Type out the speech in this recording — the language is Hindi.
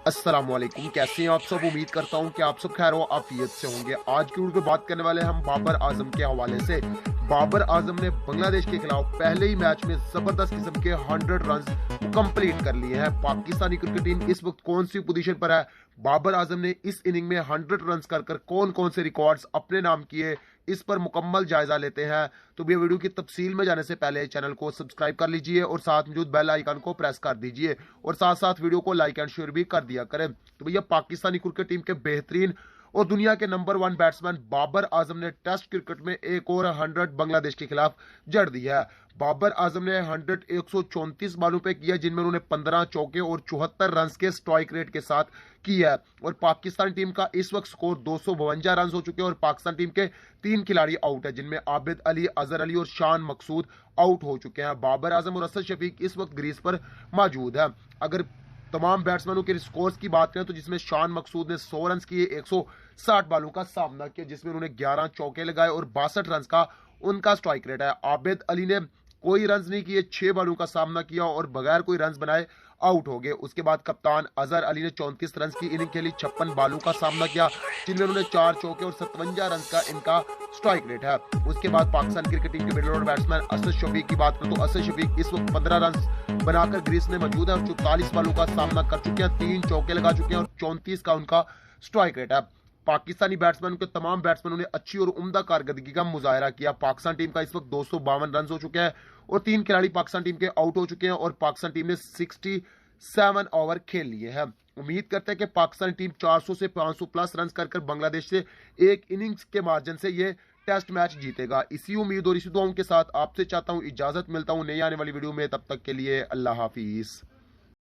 अस्सलाम वालेकुम। कैसे हैं आप सब? उम्मीद करता हूं कि आप सब खैर व आफियत से होंगे। आज की वीडियो में बात करने वाले हैं हम बाबर आजम के हवाले से। बाबर आजम ने बांग्लादेश के खिलाफ पहले ही मैच में जबरदस्त किस्म के 100 रन कंप्लीट कर लिए हैं। पाकिस्तानी क्रिकेट टीम इस वक्त कौन सी पोजीशन पर है? बाबर आजम ने इस इनिंग में 100 रन कर कौन कौन से रिकॉर्ड्स अपने नाम किए, इस पर मुकम्मल जायजा लेते हैं। तो भैया वीडियो की तफसील में जाने से पहले चैनल को सब्सक्राइब कर लीजिए और साथ मौजूद बेल आइकन को प्रेस कर दीजिए और साथ साथ वीडियो को लाइक एंड शेयर भी कर दिया करें। तो भैया पाकिस्तानी क्रिकेट टीम के बेहतरीन और दुनिया के नंबर 1 बैट्समैन बाबर आजम ने टेस्ट क्रिकेट में एक और 100 बांग्लादेश के खिलाफ जड़ दी है। बाबर आजम ने 100 134 बालों पे किया, जिनमें उन्होंने 15 चौके और 74 रन के स्ट्राइक रेट के साथ किया है। और पाकिस्तान टीम का इस वक्त स्कोर 252 रन हो चुके हैं और पाकिस्तान टीम के 3 खिलाड़ी आउट है, जिनमें आबिद अली, अजहर अली और शान मकसूद आउट हो चुके हैं। बाबर आजम और असद शफीक इस वक्त ग्रीज पर मौजूद है। अगर तमाम बैट्समैनों के स्कोर्स की बात करें तो जिसमें शान मकसूद ने 100 रन किए, 160 बालों का सामना किया, जिसमें उन्होंने 11 चौके लगाए और 62 रन का उनका स्ट्राइक रेट है। आबिद अली ने कोई रन नहीं किए, 6 बालों का सामना किया और बगैर कोई रन बनाए आउट हो गए। उसके बाद कप्तान अजहर अली ने 34 रन की इनिंग खेली, 56 बालों का सामना किया, जिनमें उन्होंने 4 चौके और 57 रन का इनका स्ट्राइक रेट है। उसके बाद पाकिस्तान क्रिकेट टीम के middle order batsman Asad Shafiq की बात करें तो असद शफीक इस वक्त 15 रन बनाकर ग्रीस में मौजूद है और 44 बालों का सामना कर चुके हैं, 3 चौके लगा चुके हैं और 34 का उनका स्ट्राइक रेट है। पाकिस्तानी बैट्समैन के तमाम बैट्समैनों ने अच्छी और उम्दा कारकर्दगी का मुजाहरा किया। पाकिस्तान टीम का इस वक्त 252 रन हो चुके हैं और 3 खिलाड़ी पाकिस्तान टीम के आउट हो चुके हैं और पाकिस्तान टीम ने 67 ओवर खेल लिए हैं। उम्मीद करते हैं कि पाकिस्तान टीम 400 से 500 प्लस रन कर बांग्लादेश से एक इनिंग्स के मार्जिन से ये टेस्ट मैच जीतेगा। इसी उम्मीद और इसी दुआओं के साथ आपसे चाहता हूं इजाजत, मिलता हूं नई आने वाली वीडियो में। तब तक के लिए अल्लाह हाफिज।